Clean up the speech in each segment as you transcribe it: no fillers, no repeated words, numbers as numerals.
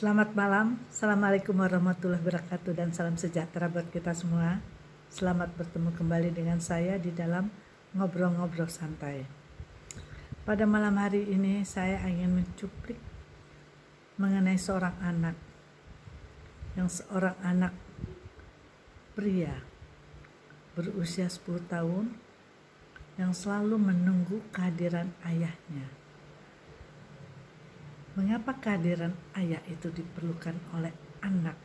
Selamat malam, Assalamualaikum warahmatullahi wabarakatuh dan salam sejahtera buat kita semua. Selamat bertemu kembali dengan saya di dalam ngobrol-ngobrol santai. Pada malam hari ini saya ingin mencuplik mengenai seorang anak, seorang anak pria berusia 10 tahun yang selalu menunggu kehadiran ayahnya. Mengapa kehadiran ayah itu diperlukan oleh anak?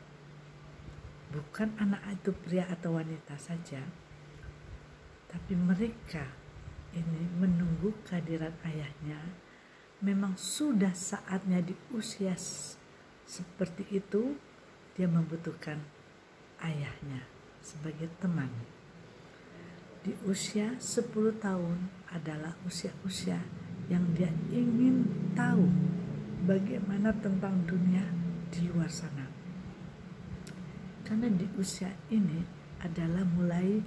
Bukan anak itu pria atau wanita saja, tapi mereka ini menunggu kehadiran ayahnya. Memang sudah saatnya di usia seperti itu dia membutuhkan ayahnya sebagai teman. Di usia 10 tahun adalah usia-usia yang dia ingin tahu bagaimana tentang dunia di luar sana. Karena di usia ini adalah mulai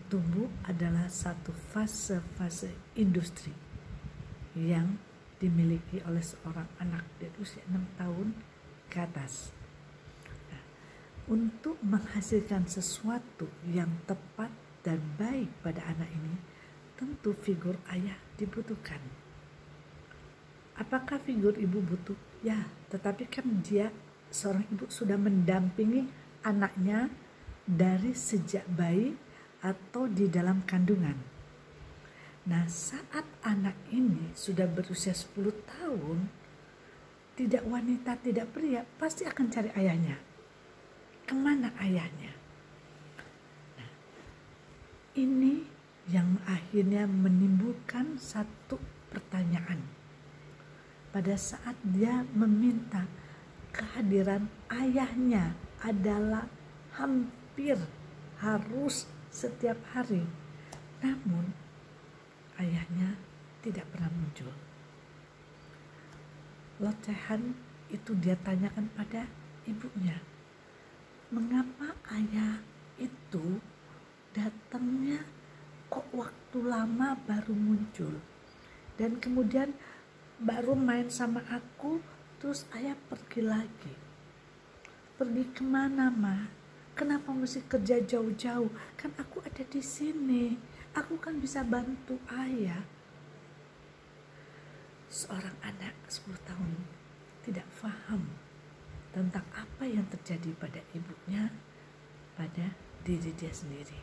tumbuh adalah satu fase-fase industri yang dimiliki oleh seorang anak dari usia 6 tahun ke atas. Nah, untuk menghasilkan sesuatu yang tepat dan baik pada anak ini, tentu figur ayah dibutuhkan. Apakah figur ibu butuh? Ya, tetapi kan dia seorang ibu sudah mendampingi anaknya dari sejak bayi atau di dalam kandungan. Nah, saat anak ini sudah berusia 10 tahun, tidak wanita, tidak pria, pasti akan cari ayahnya. Kemana ayahnya? Nah, ini yang akhirnya menimbulkan satu pertanyaan. Pada saat dia meminta kehadiran ayahnya adalah hampir harus setiap hari. Namun ayahnya tidak pernah muncul. Locehan itu dia tanyakan pada ibunya. Mengapa ayah itu datangnya kok waktu lama baru muncul? Dan kemudian baru main sama aku, terus ayah pergi lagi. Pergi kemana, Ma? Kenapa mesti kerja jauh-jauh? Kan aku ada di sini. Aku kan bisa bantu ayah. Seorang anak 10 tahun tidak paham tentang apa yang terjadi pada ibunya, pada diri dia sendiri.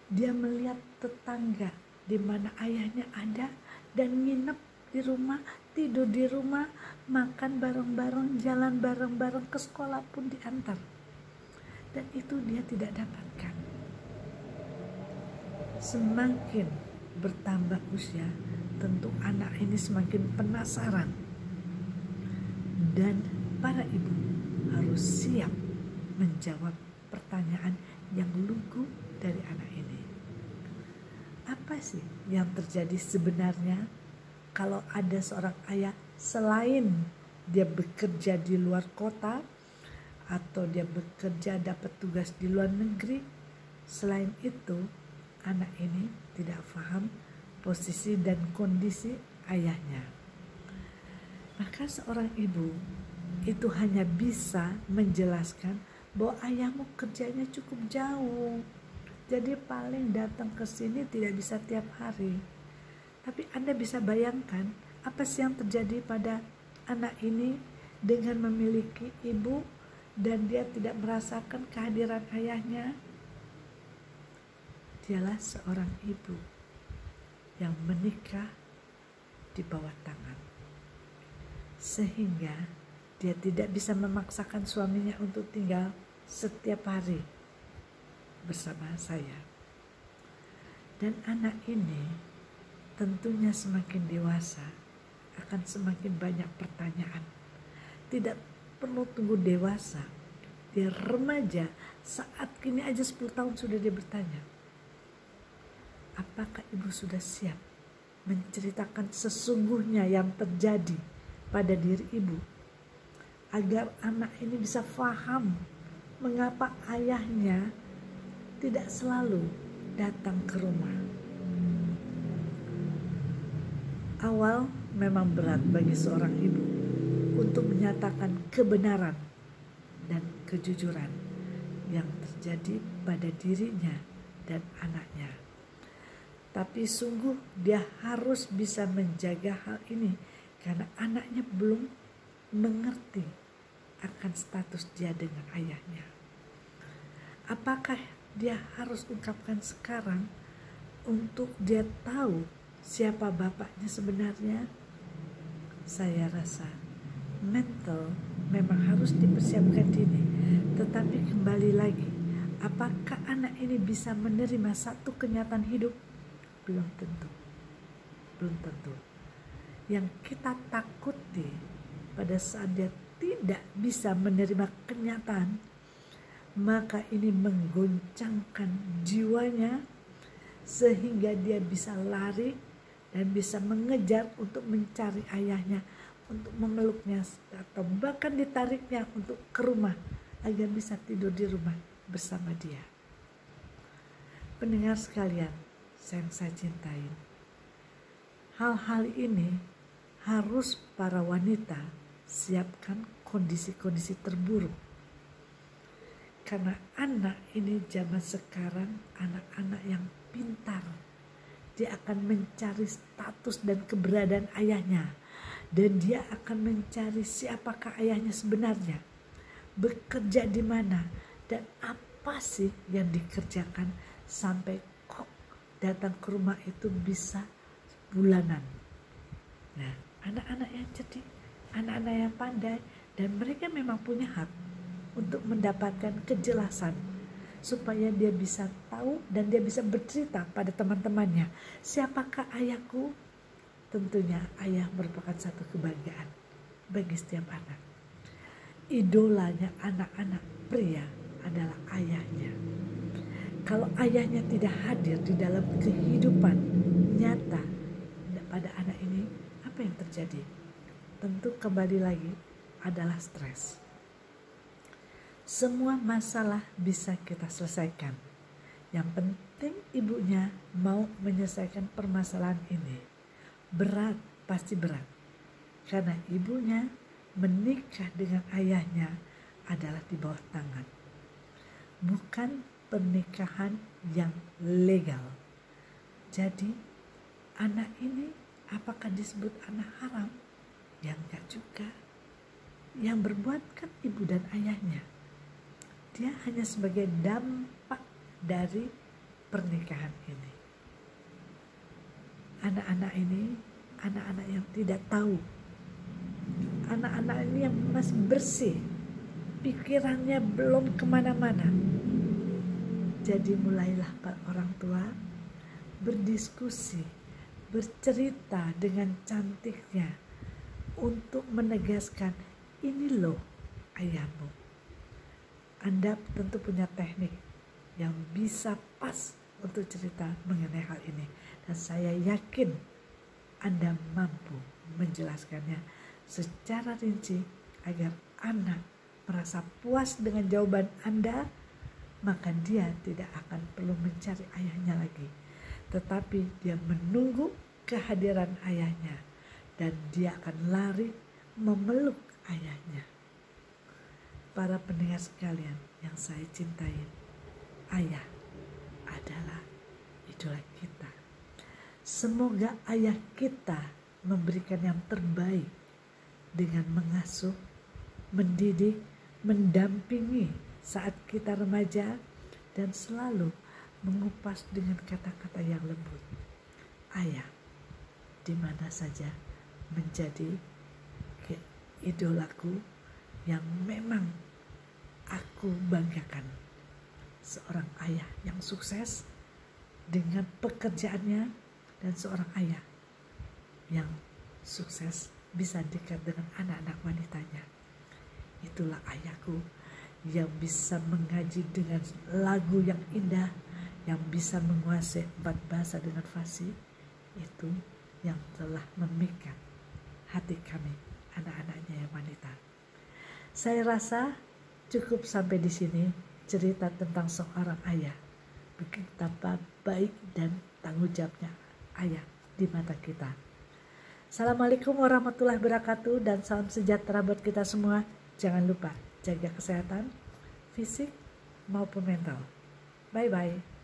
Dia melihat tetangga di mana ayahnya ada dan nginep di rumah, tidur di rumah, makan bareng-bareng, jalan bareng-bareng, ke sekolah pun diantar. Dan itu dia tidak dapatkan. Semakin bertambah usia, tentu anak ini semakin penasaran. Dan para ibu harus siap menjawab pertanyaan yang lugu dari anak ini. Apa sih yang terjadi sebenarnya? Kalau ada seorang ayah, selain dia bekerja di luar kota atau dia bekerja dapat tugas di luar negeri, selain itu anak ini tidak paham posisi dan kondisi ayahnya. Maka seorang ibu itu hanya bisa menjelaskan bahwa ayahmu kerjanya cukup jauh, jadi paling datang ke sini tidak bisa tiap hari. Tapi Anda bisa bayangkan apa sih yang terjadi pada anak ini dengan memiliki ibu dan dia tidak merasakan kehadiran ayahnya. Dialah seorang ibu yang menikah di bawah tangan. Sehingga dia tidak bisa memaksakan suaminya untuk tinggal setiap hari bersama saya. Dan anak ini tentunya semakin dewasa akan semakin banyak pertanyaan. Tidak perlu tunggu dewasa, dia remaja saat kini aja 10 tahun sudah dia bertanya. Apakah ibu sudah siap menceritakan sesungguhnya yang terjadi pada diri ibu? Agar anak ini bisa paham mengapa ayahnya tidak selalu datang ke rumah. Awal memang berat bagi seorang ibu untuk menyatakan kebenaran dan kejujuran yang terjadi pada dirinya dan anaknya. Tapi sungguh dia harus bisa menjaga hal ini karena anaknya belum mengerti akan status dia dengan ayahnya. Apakah dia harus ungkapkan sekarang untuk dia tahu siapa bapaknya sebenarnya? Saya rasa mental memang harus dipersiapkan dini, tetapi kembali lagi, apakah anak ini bisa menerima satu kenyataan hidup? Belum tentu. Yang kita takuti pada saat dia tidak bisa menerima kenyataan, maka ini menggoncangkan jiwanya sehingga dia bisa lari dan bisa mengejar untuk mencari ayahnya, untuk memeluknya, atau bahkan ditariknya untuk ke rumah agar bisa tidur di rumah bersama dia. Pendengar sekalian, yang saya cintai, hal-hal ini harus para wanita siapkan kondisi-kondisi terburuk. Karena anak ini zaman sekarang anak-anak yang pintar. Dia akan mencari status dan keberadaan ayahnya. Dan dia akan mencari siapakah ayahnya sebenarnya. Bekerja di mana dan apa sih yang dikerjakan sampai kok datang ke rumah itu bisa bulanan. Nah, anak-anak yang cerdik, anak-anak yang pandai, dan mereka memang punya hak untuk mendapatkan kejelasan supaya dia bisa tahu dan dia bisa bercerita pada teman-temannya, siapakah ayahku? Tentunya ayah merupakan satu kebahagiaan bagi setiap anak. Idolanya anak-anak pria adalah ayahnya. Kalau ayahnya tidak hadir di dalam kehidupan nyata pada anak ini, apa yang terjadi? Tentu kembali lagi adalah stres. Semua masalah bisa kita selesaikan. Yang penting ibunya mau menyelesaikan permasalahan ini. Berat, pasti berat. Karena ibunya menikah dengan ayahnya adalah di bawah tangan. Bukan pernikahan yang legal. Jadi anak ini apakah disebut anak haram? Ya enggak juga. Yang berbuat kan ibu dan ayahnya. Dia hanya sebagai dampak dari pernikahan ini. Anak-anak ini, anak-anak yang tidak tahu. Anak-anak ini yang masih bersih. Pikirannya belum kemana-mana. Jadi mulailah para orang tua berdiskusi, bercerita dengan cantiknya untuk menegaskan, ini loh ayahmu. Anda tentu punya teknik yang bisa pas untuk cerita mengenai hal ini. Dan saya yakin Anda mampu menjelaskannya secara rinci agar anak merasa puas dengan jawaban Anda, maka dia tidak akan perlu mencari ayahnya lagi. Tetapi dia menunggu kehadiran ayahnya dan dia akan lari memeluk ayahnya. Para pendengar sekalian yang saya cintai, ayah adalah idola kita. Semoga ayah kita memberikan yang terbaik dengan mengasuh, mendidik, mendampingi saat kita remaja dan selalu mengupas dengan kata-kata yang lembut. Ayah di mana saja menjadi idolaku yang memang aku banggakan. Seorang ayah yang sukses dengan pekerjaannya dan seorang ayah yang sukses bisa dekat dengan anak-anak wanitanya. Itulah ayahku yang bisa mengaji dengan lagu yang indah, yang bisa menguasai 4 bahasa dengan fasih. Itu yang telah memikat hati kami, anak-anaknya yang wanita. Saya rasa cukup sampai di sini cerita tentang seorang ayah. Betapa baik dan tanggung jawabnya ayah di mata kita. Assalamualaikum warahmatullahi wabarakatuh dan salam sejahtera buat kita semua. Jangan lupa jaga kesehatan fisik maupun mental. Bye-bye.